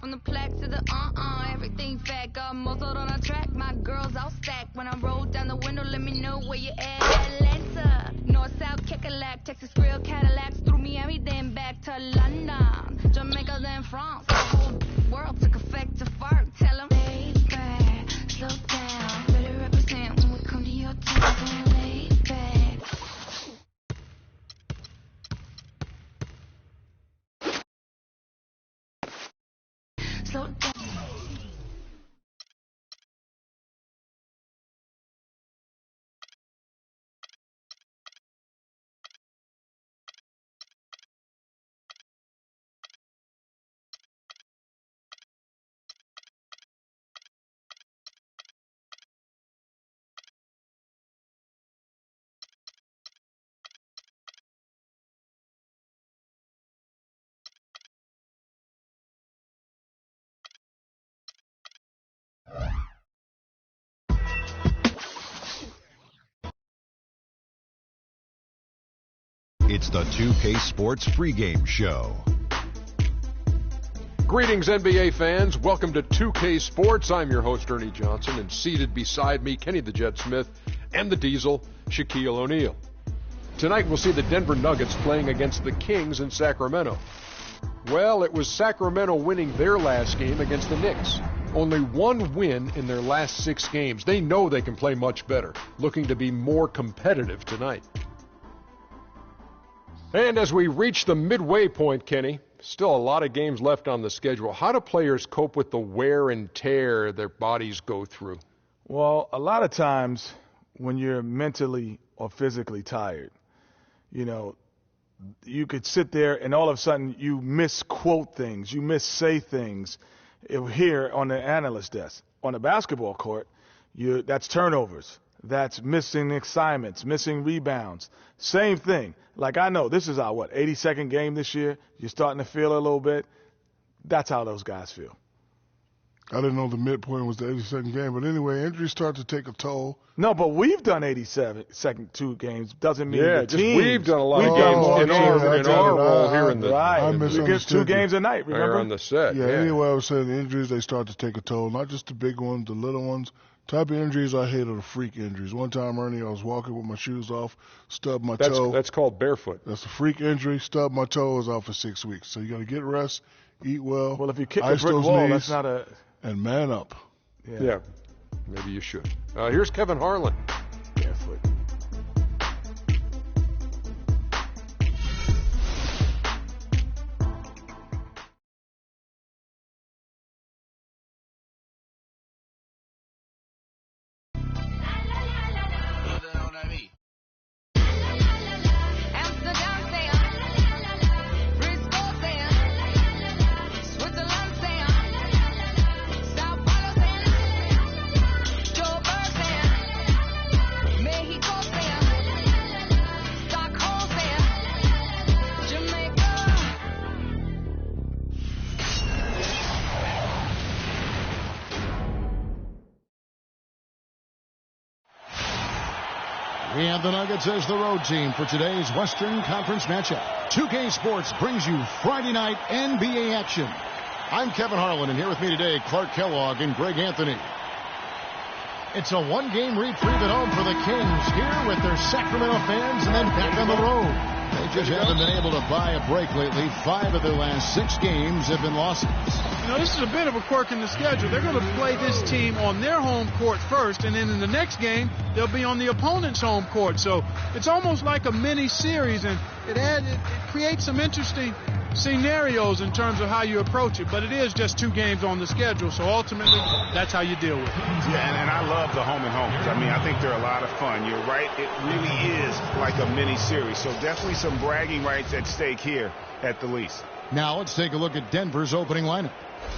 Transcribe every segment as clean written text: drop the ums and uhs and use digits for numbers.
from the plaque to the everything fat. Got muzzled on a track, my girls all stacked. When I roll down the window, let me know where you at. Atlanta, north, south, Kekalak, Texas grill, Cadillacs, through Miami, then back to London, Jamaica, then France. The whole world took effect to fart. Tell 'em, lay back, slow down, better represent when we come to your town. Lay back. Slow down. It's the 2K Sports pregame show. Greetings, NBA fans. Welcome to 2K Sports. I'm your host, Ernie Johnson, and seated beside me, Kenny the Jet Smith, and the Diesel, Shaquille O'Neal. Tonight, we'll see the Denver Nuggets playing against the Kings in Sacramento. Well, it was Sacramento winning their last game against the Knicks. Only one win in their last 6 games. They know they can play much better, looking to be more competitive tonight. And as we reach the midway point, Kenny, still a lot of games left on the schedule. How do players cope with the wear and tear their bodies go through? Well, a lot of times when you're mentally or physically tired, you could sit there and all of a sudden you misquote things, you missay things here on the analyst desk. On the basketball court, that's turnovers. That's missing assignments, missing rebounds. Same thing. Like, I know this is our, 82nd game this year. You're starting to feel it a little bit. That's how those guys feel. I didn't know the midpoint was the 82nd game. But anyway, injuries start to take a toll. No, but we've done 82 games. Doesn't mean the team. We've done a lot of games in our role here in the right. We get 2 games a night, remember? On the set. Yeah, anyway, I was saying the injuries, they start to take a toll. Not just the big ones, the little ones. Type of injuries I hate are the freak injuries. One time, Ernie, I was walking with my shoes off, stubbed my toe. That's called barefoot. That's a freak injury. Stubbed my toe, was out for 6 weeks. So you got to get rest, eat well. Well, if you kick a brick wall, that's not a... And man up. Yeah, maybe you should. Here's Kevin Harlan. Barefoot. We have the Nuggets as the road team for today's Western Conference matchup. 2K Sports brings you Friday night NBA action. I'm Kevin Harlan, and here with me today, Clark Kellogg and Greg Anthony. It's a one-game reprieve at home for the Kings here with their Sacramento fans and then back on the road. They just haven't been able to buy a break lately. 5 of their last 6 games have been losses. This is a bit of a quirk in the schedule. They're going to play this team on their home court first, and then in the next game, they'll be on the opponent's home court. So it's almost like a mini-series, and it creates some interesting scenarios in terms of how you approach it. But it is just 2 games on the schedule, so ultimately, that's how you deal with it. Yeah, and I love the home and homes. I think they're a lot of fun. You're right. It really is like a mini-series. So definitely some bragging rights at stake here at the least. Now let's take a look at Denver's opening lineup.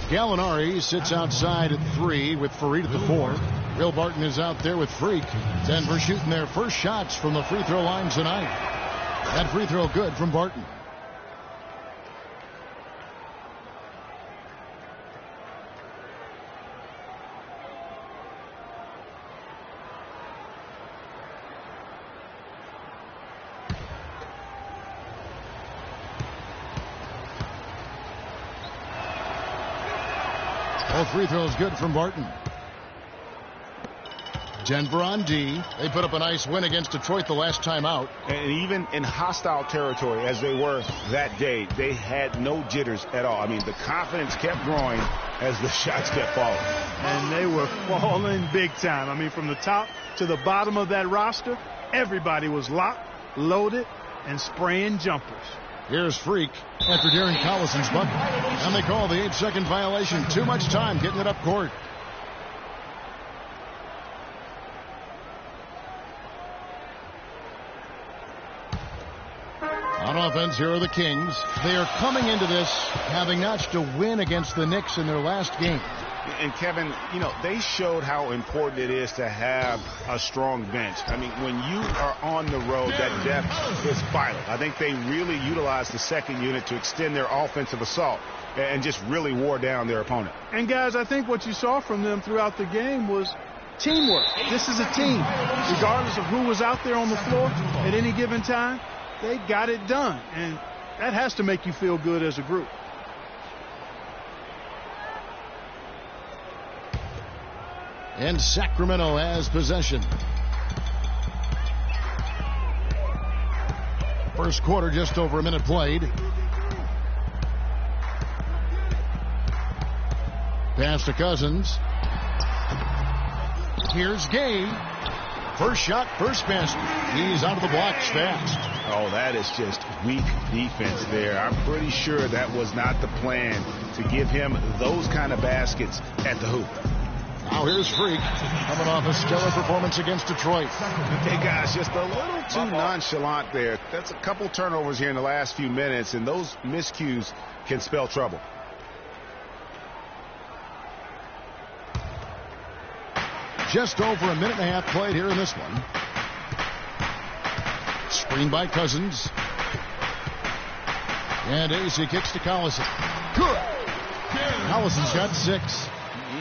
Gallinari sits outside at 3 with Farid at the 4. Will Barton is out there with Freak. Denver shooting their first shots from the free throw line tonight. That free throw good from Barton. Both free throws good from Barton. Denver on D. They put up a nice win against Detroit the last time out. And even in hostile territory, as they were that day, they had no jitters at all. I mean, the confidence kept growing as the shots kept falling. And they were falling big time. I mean, from the top to the bottom of that roster, everybody was locked, loaded, and spraying jumpers. Here's Freak after Darren Collison's bucket. And they call the 8-second violation. Too much time getting it up court. On offense, here are the Kings. They are coming into this having notched a win against the Knicks in their last game. And Kevin, you know, they showed how important it is to have a strong bench. I mean, when you are on the road, that depth is vital. I think they really utilized the second unit to extend their offensive assault and just really wore down their opponent. And guys, I think what you saw from them throughout the game was teamwork. This is a team. Regardless of who was out there on the floor at any given time, they got it done, and that has to make you feel good as a group. And Sacramento has possession. First quarter, just over a minute played. Pass to Cousins. Here's Gay. First shot, first basket. He's out of the blocks fast. Oh, that is just weak defense there. I'm pretty sure that was not the plan to give him those kind of baskets at the hoop. Now here's Freak coming off a stellar performance against Detroit. Okay, guys, just a little too nonchalant there. That's a couple turnovers here in the last few minutes, and those miscues can spell trouble. Just over a minute and a half played here in this one. Screen by Cousins. And AC kicks to Collison. Good. Collison's got 6.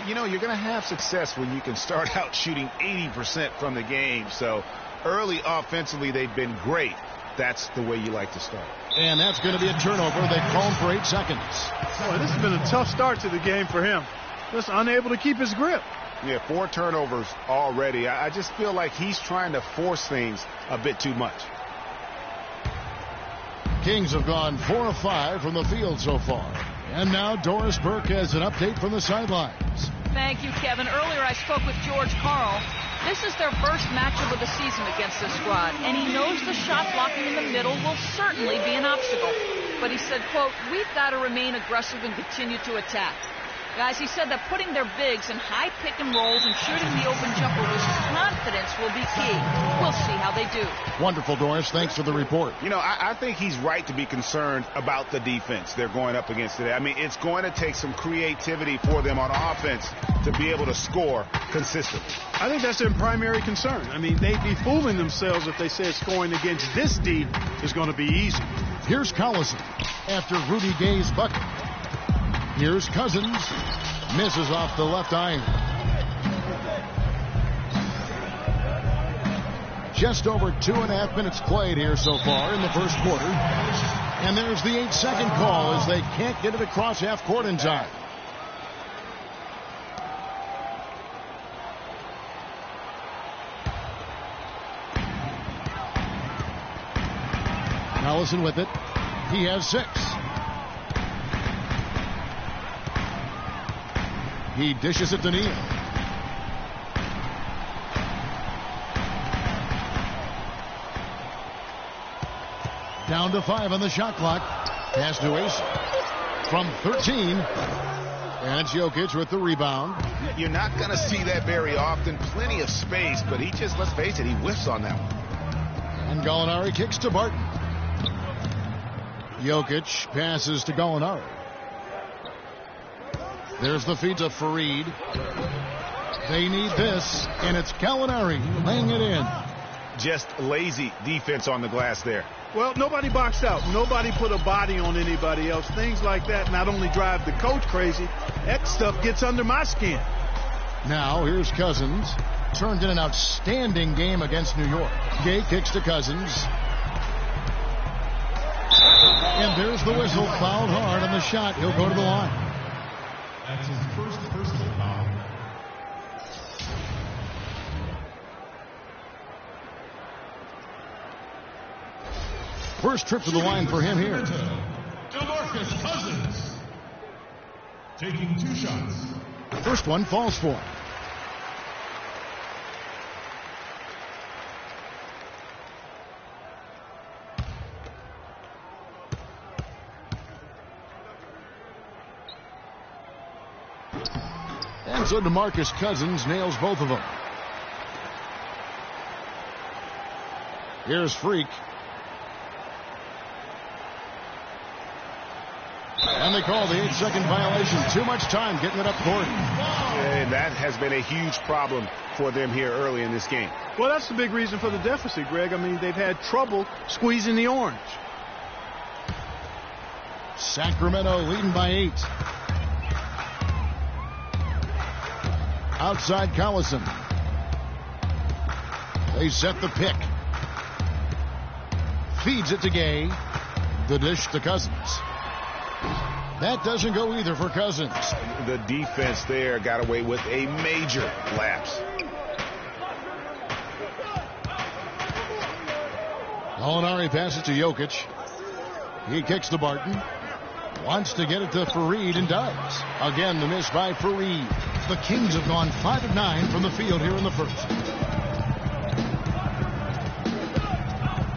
You know, you're going to have success when you can start out shooting 80% from the game. So early offensively, they've been great. That's the way you like to start. And that's going to be a turnover. They call him for 8 seconds. Boy, this has been a tough start to the game for him. Just unable to keep his grip. Yeah, 4 turnovers already. I just feel like he's trying to force things a bit too much. Kings have gone 4 of 5 from the field so far. And now Doris Burke has an update from the sidelines. Thank you, Kevin. Earlier I spoke with George Karl. This is their first matchup of the season against this squad, and he knows the shot blocking in the middle will certainly be an obstacle. But he said, quote, "We've got to remain aggressive and continue to attack." Guys, he said that putting their bigs in high pick and rolls and shooting the open jumper with confidence will be key. We'll see how they do. Wonderful, Doris. Thanks for the report. You know, I think he's right to be concerned about the defense they're going up against today. I mean, it's going to take some creativity for them on offense to be able to score consistently. I think that's their primary concern. I mean, they'd be fooling themselves if they said scoring against this D is going to be easy. Here's Collison after Rudy Gay's bucket. Here's Cousins. Misses off the left iron. Just over 2.5 minutes played here so far in the first quarter. And there's the 8-second call as they can't get it across half court in time. Collison with it. He has 6. He dishes it to Neal. Down to 5 on the shot clock. Pass to Ace from 13. And it's Jokic with the rebound. You're not going to see that very often. Plenty of space, but he just, let's face it, he whiffs on that one. And Gallinari kicks to Barton. Jokic passes to Gallinari. There's the feed to Fareed. They need this, and it's Gallinari laying it in. Just lazy defense on the glass there. Well, nobody boxed out. Nobody put a body on anybody else. Things like that not only drive the coach crazy, that stuff gets under my skin. Now, here's Cousins. Turned in an outstanding game against New York. Gay kicks to Cousins. And there's the whistle. Fouled hard on the shot. He'll go to the line. That's his first personal foul. First trip to the line for him here. DeMarcus Cousins. Taking 2 shots. First one falls for him. And so DeMarcus Cousins nails both of them. Here's Freak. And they call the 8-second violation. Too much time getting it up court. And that has been a huge problem for them here early in this game. Well, that's the big reason for the deficit, Greg. I mean, they've had trouble squeezing the orange. Sacramento leading by 8. Outside Collison. They set the pick. Feeds it to Gay. The dish to Cousins. That doesn't go either for Cousins. The defense there got away with a major lapse. Molinari passes to Jokic. He kicks to Barton. Wants to get it to Fareed and does. Again, the miss by Fareed. The Kings have gone 5 of 9 from the field here in the first.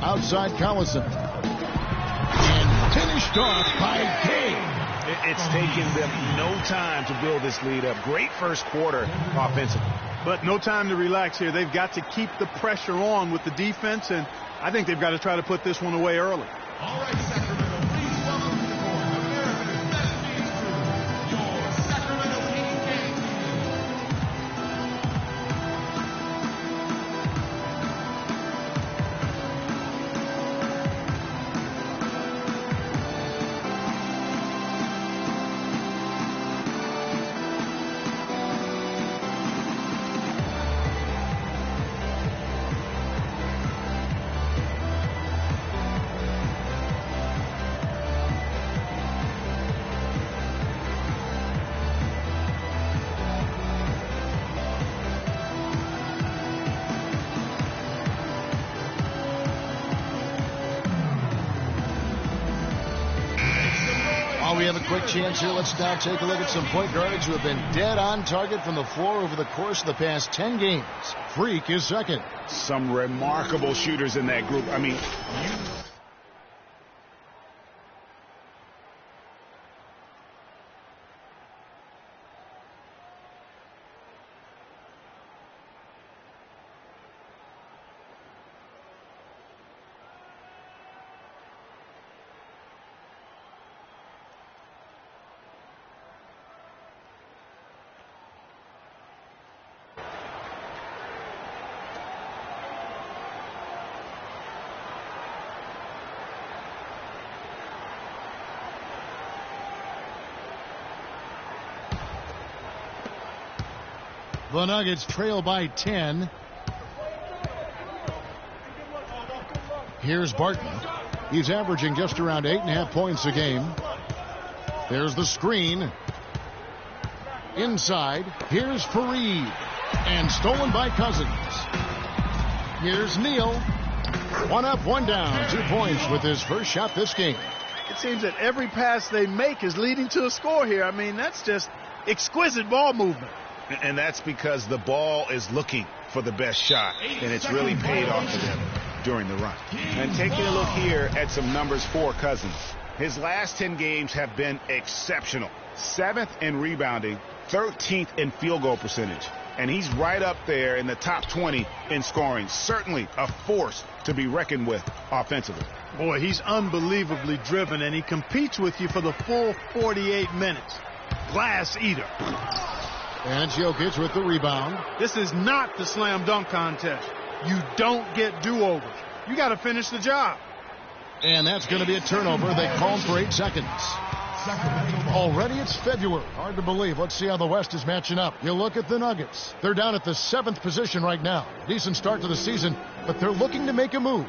Outside Collison. And finished off by Gay. It's taken them no time to build this lead up. Great first quarter offensively. But no time to relax here. They've got to keep the pressure on with the defense, and I think they've got to try to put this one away early. All right, Sacramento, please welcome to the court America's best team crew, your Sacramento Kings. We have a quick chance here. Let's now take a look at some point guards who have been dead on target from the floor over the course of the past 10 games. Freak is second. Some remarkable shooters in that group. I mean, The Nuggets trail by 10. Here's Barton. He's averaging just around 8.5 points a game. There's the screen. Inside. Here's Fareed. And stolen by Cousins. Here's Neal. 1 up, 1 down. 2 points with his first shot this game. It seems that every pass they make is leading to a score here. I mean, that's just exquisite ball movement. And that's because the ball is looking for the best shot, and it's really paid off for them during the run. And taking a look here at some numbers for Cousins. His last 10 games have been exceptional. 7th in rebounding, 13th in field goal percentage. And he's right up there in the top 20 in scoring. Certainly a force to be reckoned with offensively. Boy, he's unbelievably driven, and he competes with you for the full 48 minutes. Glass eater. And Jokic with the rebound. This is not the slam dunk contest. You don't get do-overs. You got to finish the job. And that's going to be a turnover. They called for 8 seconds. Already it's February. Hard to believe. Let's see how the West is matching up. You look at the Nuggets. They're down at the 7th position right now. Decent start to the season, but they're looking to make a move.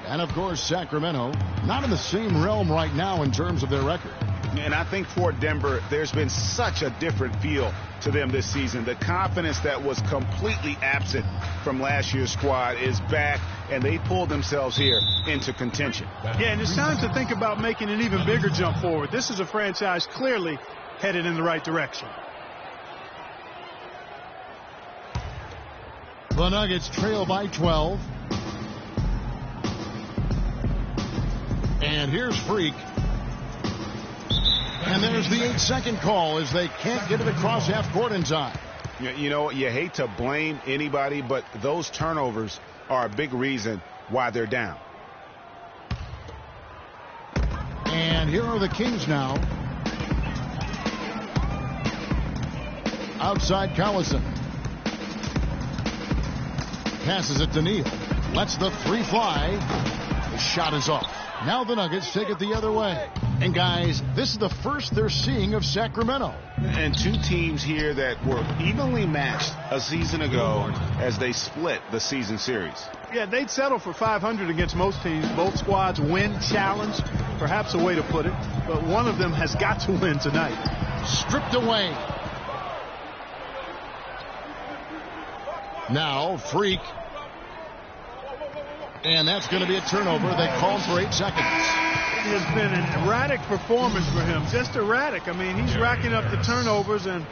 And, of course, Sacramento, not in the same realm right now in terms of their record. And I think for Denver, there's been such a different feel to them this season. The confidence that was completely absent from last year's squad is back, and they pulled themselves here into contention. Yeah, and it's time to think about making an even bigger jump forward. This is a franchise clearly headed in the right direction. The Nuggets trail by 12. And here's Freak. And there's the 8-second call as they can't get it across half court in time. You know, you hate to blame anybody, but those turnovers are a big reason why they're down. And here are the Kings now. Outside Collison. Passes it to Neal. Lets the three fly. The shot is off. Now the Nuggets take it the other way. And guys, this is the first they're seeing of Sacramento. And two teams here that were evenly matched a season ago as they split the season series. Yeah, they'd settle for 500 against most teams. Both squads win challenge, perhaps a way to put it. But one of them has got to win tonight. Stripped away. Now Freak. And that's going to be a turnover. They called for 8 seconds. It has been an erratic performance for him. Just erratic. I mean, he's racking up the turnovers and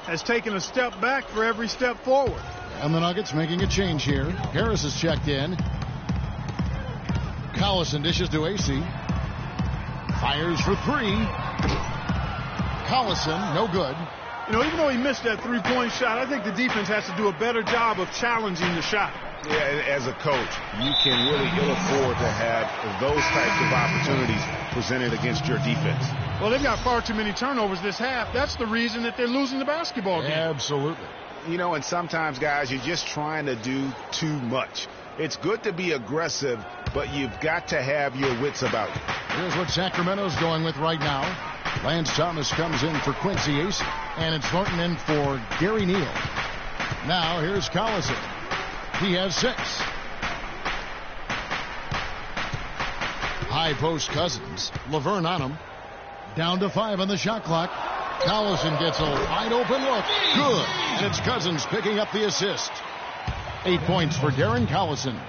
has taken a step back for every step forward. And the Nuggets making a change here. Harris is checked in. Collison dishes to AC. Fires for 3. Collison, no good. You know, even though he missed that three-point shot, I think the defense has to do a better job of challenging the shot. Yeah, as a coach, you can really ill afford to have those types of opportunities presented against your defense. Well, they've got far too many turnovers this half. That's the reason that they're losing the basketball game. Absolutely. You know, and sometimes, guys, you're just trying to do too much. It's good to be aggressive, but you've got to have your wits about you. Here's what Sacramento's going with right now. Lance Thomas comes in for Quincy Ace, and it's Thornton in for Gary Neal. Now here's Collison. He has 6. High post Cousins. Laverne on him. Down to 5 on the shot clock. Collison gets a wide open look. Good. And it's Cousins picking up the assist. 8 points for Darren Collison.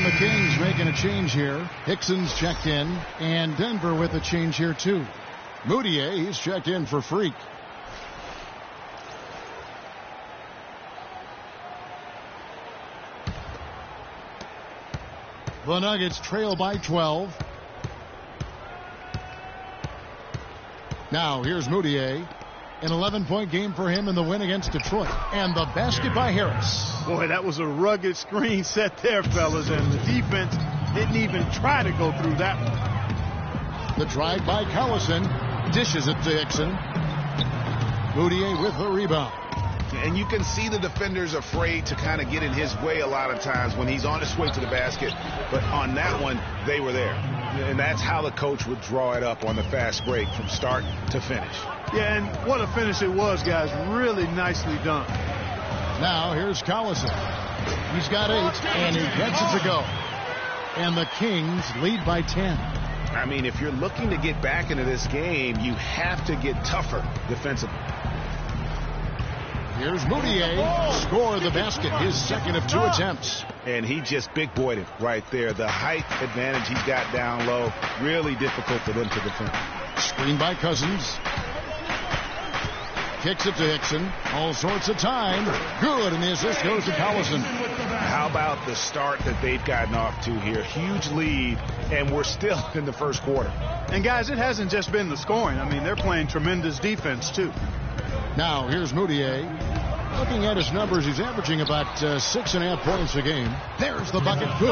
The Kings making a change here. Hickson's checked in, and Denver with a change here too. Moutier, he's checked in for Freak. The Nuggets trail by 12. Now here's Moutier. An 11-point game for him in the win against Detroit. And the basket by Harris. Boy, that was a rugged screen set there, fellas, and the defense didn't even try to go through that one. The drive by Collison. Dishes it to Hickson. Moutier with the rebound. And you can see the defenders afraid to kind of get in his way a lot of times when he's on his way to the basket. But on that one, they were there. And that's how the coach would draw it up on the fast break from start to finish. Yeah, and what a finish it was, guys. Really nicely done. Now here's Collison. He's got 8, and he gets it to go. And the Kings lead by 10. I mean, if you're looking to get back into this game, you have to get tougher defensively. Here's Moutier. Score the basket, his second of 2 attempts. And he just big-boyed it right there. The height advantage he's got down low, really difficult for them to defend. Screen by Cousins. kicks it to Hickson. All sorts of time. Good, and the assist goes to Collison. How about the start that they've gotten off to here? Huge lead, and we're still in the first quarter. And, guys, it hasn't just been the scoring. I mean, they're playing tremendous defense, too. Now, here's Moutier. Looking at his numbers, he's averaging about 6.5 points a game. There's the bucket. Good.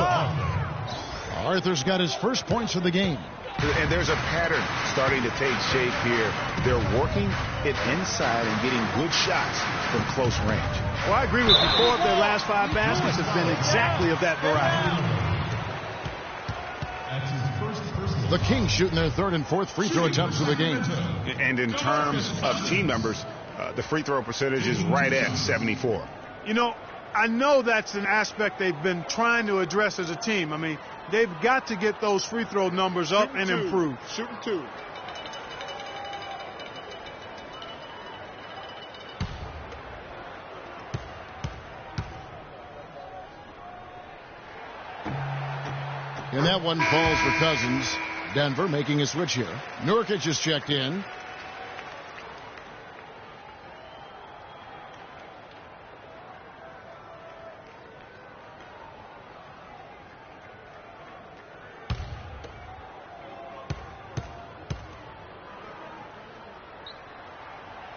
Arthur's got his first points of the game. And there's a pattern starting to take shape here. They're working it inside and getting good shots from close range. Well, I agree with you. 4 of their last 5 baskets have been exactly of that variety. The Kings shooting their 3rd and 4th free throw attempts of the game. And in terms of team numbers, the free throw percentage is right at 74. You know, I know that's an aspect they've been trying to address as a team. I mean, they've got to get those free throw numbers up and improve. Shooting 2. And that one falls for Cousins. Denver making a switch here. Nurkic is checked in.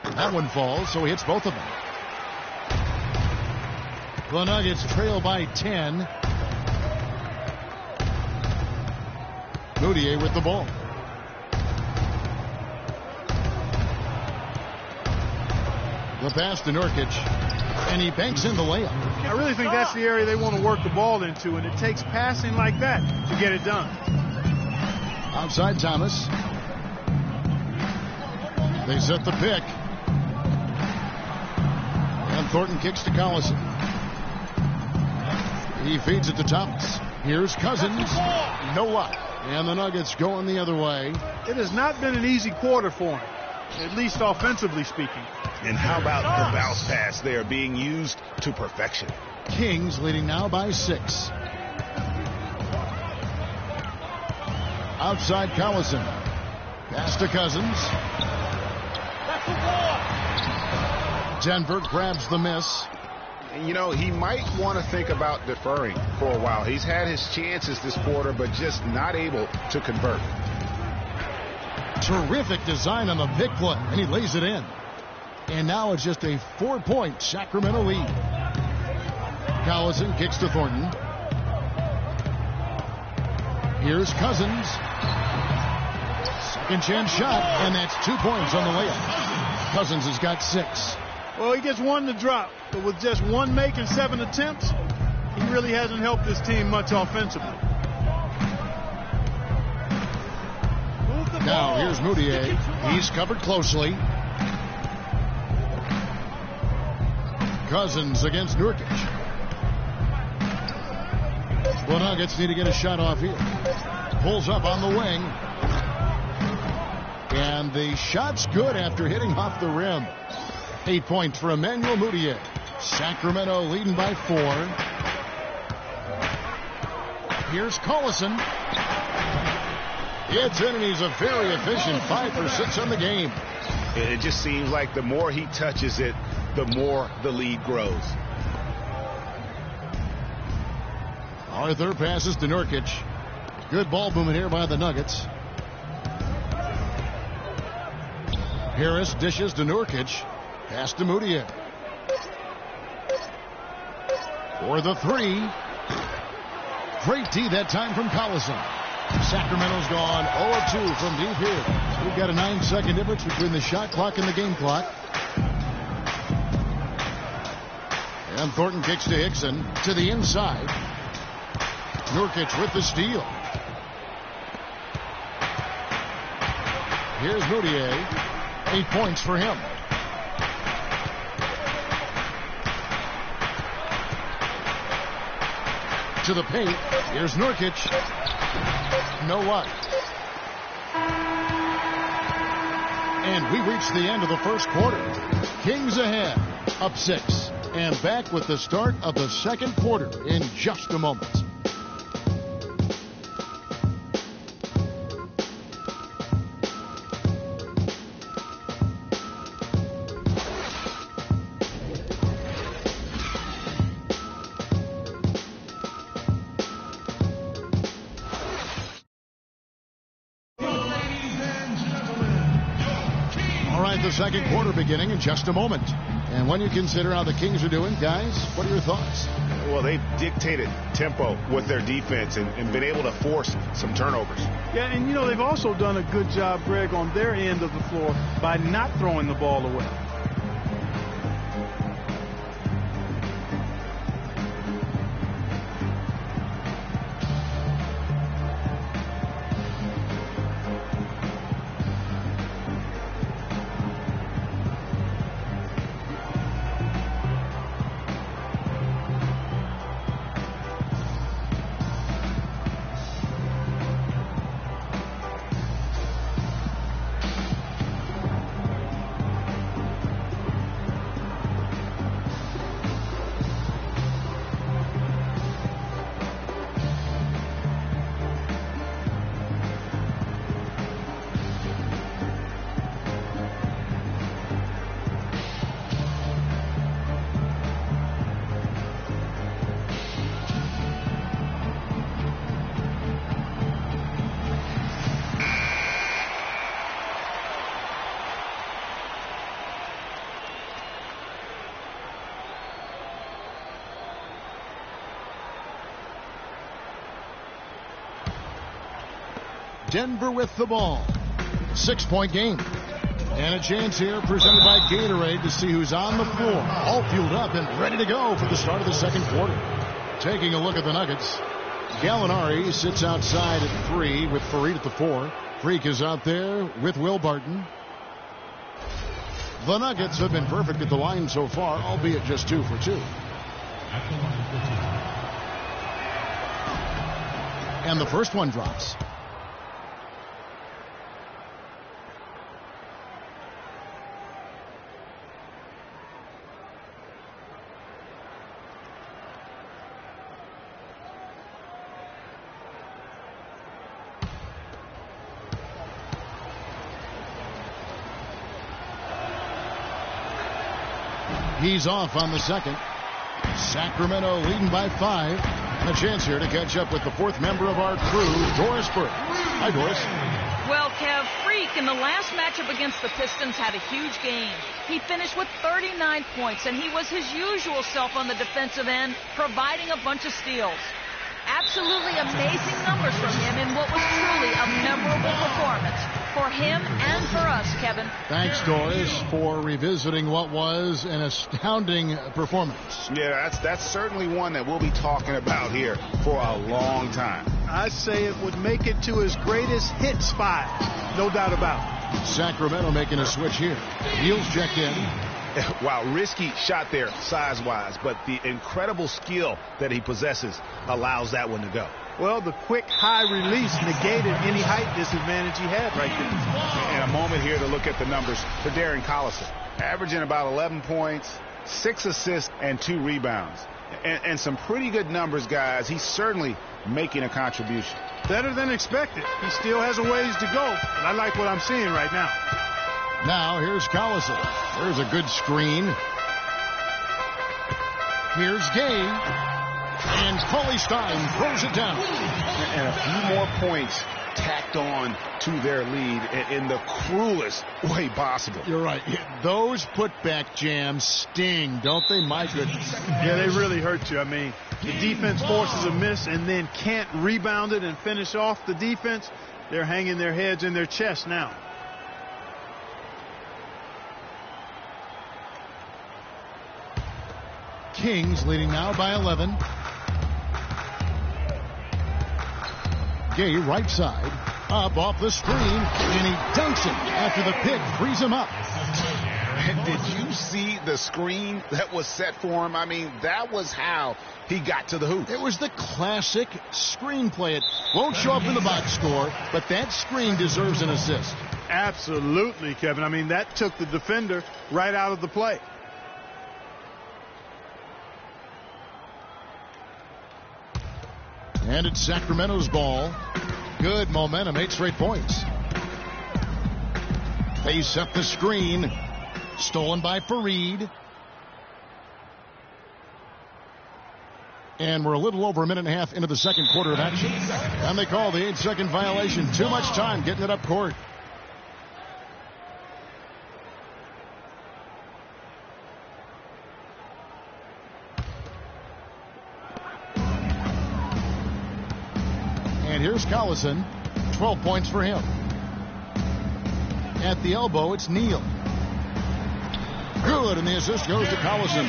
That one falls, so he hits both of them. The Nuggets trail by 10. Moutier with the ball. The pass to Nurkic, and he banks in the layup. I really think that's the area they want to work the ball into, and it takes passing like that to get it done. Outside Thomas. They set the pick. And Thornton kicks to Collison. He feeds it to Thomas. Here's Cousins. No luck. And the Nuggets going the other way. It has not been an easy quarter for him, at least offensively speaking. And how about the bounce pass there being used to perfection? Kings leading now by 6. Outside Collison. Pass to Cousins. Denver grabs the miss. You know, he might want to think about deferring for a while. He's had his chances this quarter, but just not able to convert. Terrific design on the pick play, and he lays it in. And now it's just a 4-point Sacramento lead. Collison kicks to Thornton. Here's Cousins. Second chance shot, and that's 2 points on the layup. Cousins has got 6. Well, he gets 1 to drop, but with just 1 make and 7 attempts, he really hasn't helped this team much offensively. Now here's Moutier. He's covered closely. Cousins against Nurkic. The Nuggets need to get a shot off here. Pulls up on the wing. And the shot's good after hitting off the rim. 8 points for Emmanuel Moutier. Sacramento leading by 4. Here's Collison. It's in, and he's a very efficient 5 for 6 on the game. It just seems like the more he touches it, the more the lead grows. Arthur passes to Nurkic. Good ball movement here by the Nuggets. Harris dishes to Nurkic. Pass to Moutier. For the 3. Great D that time from Collison. Sacramento's gone 0-2 from deep here. We've got a 9-second difference between the shot clock and the game clock. And Thornton kicks to Hickson to the inside. Nurkic with the steal. Here's Moutier. 8 points for him. To the paint. Here's Nurkic. No luck. And we reach the end of the first quarter. Kings ahead, up 6. And back with the start of the second quarter in just a moment. the second quarter beginning in just a moment. And when you consider how the Kings are doing, guys, what are your thoughts? Well, they've dictated tempo with their defense and been able to force some turnovers. Yeah, and, they've also done a good job, Greg, on their end of the floor by not throwing the ball away. Denver with the ball. 6-point game. And a chance here presented by Gatorade to see who's on the floor. All fueled up and ready to go for the start of the second quarter. Taking a look at the Nuggets. Gallinari sits outside at 3 with Fareed at the 4. Freak is out there with Will Barton. The Nuggets have been perfect at the line so far, albeit just 2 for 2. And the first one drops. He's off on the second. Sacramento leading by 5. A chance here to catch up with the fourth member of our crew, Doris Burke. Hi, Doris. Well, Kev, Freak in the last matchup against the Pistons had a huge game. He finished with 39 points, and he was his usual self on the defensive end, providing a bunch of steals. Absolutely amazing numbers from him in what was truly a memorable performance for him and for us, Kevin. Thanks, Doris, for revisiting what was an astounding performance. Yeah, that's certainly one that we'll be talking about here for a long time. I say it would make it to his greatest hit spot, no doubt about it. Sacramento making a switch here. Neal's checked in. Wow, risky shot there size-wise, but the incredible skill that he possesses allows that one to go. Well, the quick high release negated any height disadvantage he had right there. And a moment here to look at the numbers for Darren Collison. Averaging about 11 points, 6 assists, and 2 rebounds. And some pretty good numbers, guys. He's certainly making a contribution. Better than expected. He still has a ways to go, but I like what I'm seeing right now. Now here's Collison. There's a good screen. Here's Gay. And Cauley Stein throws it down. And a few more points tacked on to their lead in the cruelest way possible. You're right. Those putback jams sting, don't they? My goodness. Yeah, they really hurt you. I mean, the defense forces a miss and then can't rebound it and finish off the defense. They're hanging their heads in their chest now. Kings leading now by 11. Gay right side, up off the screen, and he dunks it after the pick frees him up. And did you see the screen that was set for him? I mean, that was how he got to the hoop. It was the classic screenplay. It won't show up in the box score, but that screen deserves an assist. Absolutely, Kevin. I mean, that took the defender right out of the play. And it's Sacramento's ball. Good momentum, 8 straight points. They set the screen. Stolen by Fareed. And we're a little over a minute and a half into the second quarter of action. And they call the 8-second violation. Too much time getting it up court. And here's Collison. 12 points for him. At the elbow, it's Neal. Good, and the assist goes to Collison.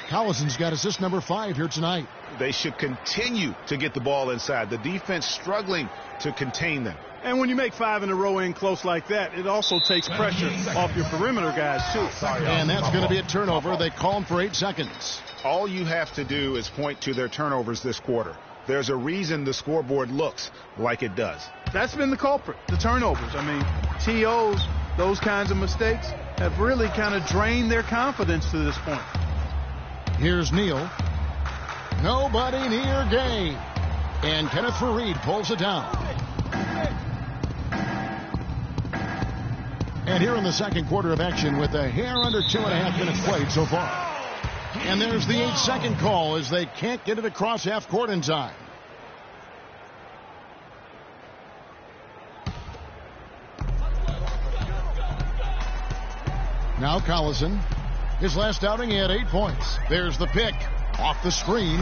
Collison's got assist number 5 here tonight. They should continue to get the ball inside. The defense struggling to contain them. And when you make 5 in a row in close like that, it also takes pressure off your perimeter guys, too. And that's going to be a turnover. They call him for 8 seconds. All you have to do is point to their turnovers this quarter. There's a reason the scoreboard looks like it does. That's been the culprit, the turnovers. I mean, TOs, those kinds of mistakes have really kind of drained their confidence to this point. Here's Neal. Nobody near Gay. And Kenneth Faried pulls it down. And here in the second quarter of action with a hair under 2.5 minutes played so far. And there's the 8-second call as they can't get it across half court in time. Now Collison. His last outing, he had 8 points. There's the pick. Off the screen.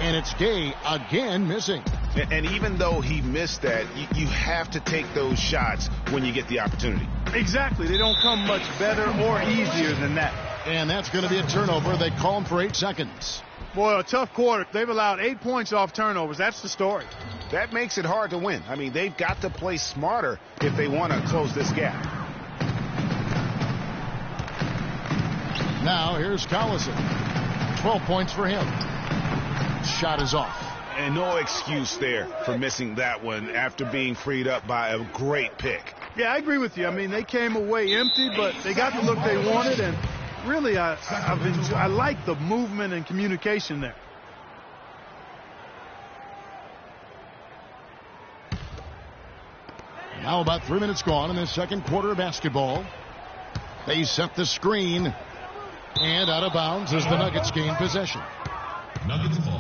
And it's Gay again missing. And even though he missed that, you have to take those shots when you get the opportunity. Exactly. They don't come much better or easier than that. And that's going to be a turnover. They call him for 8 seconds. Boy, a tough quarter. They've allowed 8 points off turnovers. That's the story. That makes it hard to win. I mean, they've got to play smarter if they want to close this gap. Now here's Collison. 12 points for him. Shot is off. And no excuse there for missing that one after being freed up by a great pick. Yeah, I agree with you. I mean, they came away empty, but they got the look they wanted, and really, I like the movement and communication there. Now about 3 minutes gone in the second quarter of basketball. They set the screen, and out of bounds as the Nuggets gain possession.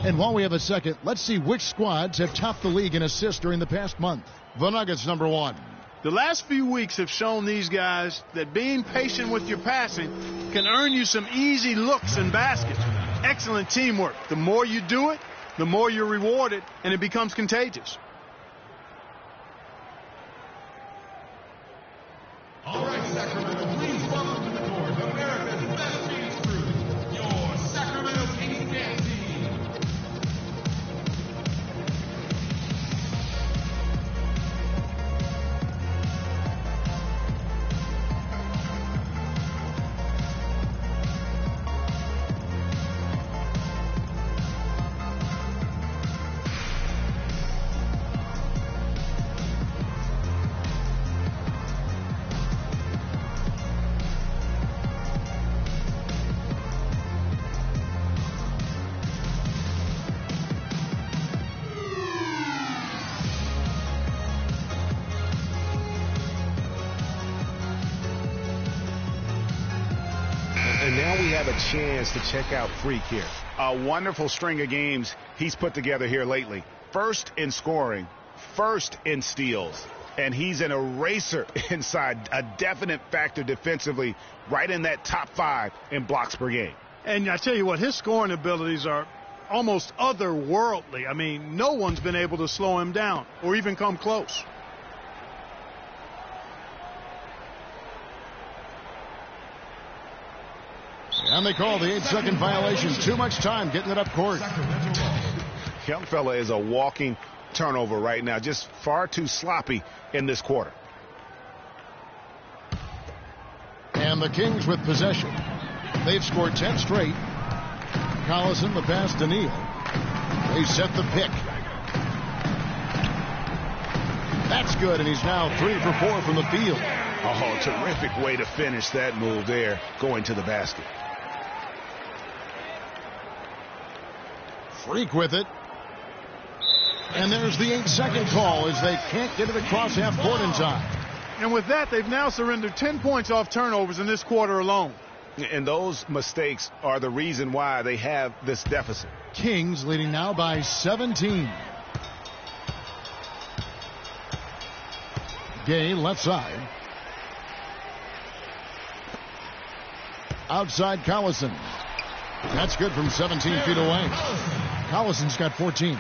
And while we have a second, let's see which squads have topped the league in assists during the past month. The Nuggets, number 1. The last few weeks have shown these guys that being patient with your passing can earn you some easy looks and baskets. Excellent teamwork. The more you do it, the more you're rewarded, and it becomes contagious. All right, Sacramento, please welcome to the court America's best Phoenix crew, your Sacramento Kings dance team. And now we have a chance to check out Freak here. A wonderful string of games he's put together here lately. First in scoring, first in steals. And he's an eraser inside, a definite factor defensively, right in that top 5 in blocks per game. And I tell you what, his scoring abilities are almost otherworldly. I mean, no one's been able to slow him down or even come close. And they call the 8-second violation. Too much time getting it up court. Young fella is a walking turnover right now. Just far too sloppy in this quarter. And the Kings with possession. They've scored 10 straight. Collison the pass to Neal. They set the pick. That's good, and he's now 3 for 4 from the field. Oh, terrific way to finish that move there, going to the basket. Freak with it. And there's the 8-second call as they can't get it across half court in time. And with that, they've now surrendered 10 points off turnovers in this quarter alone. And those mistakes are the reason why they have this deficit. Kings leading now by 17. Gay left side. Outside Collison. That's good from 17 feet away. Collison's got 14.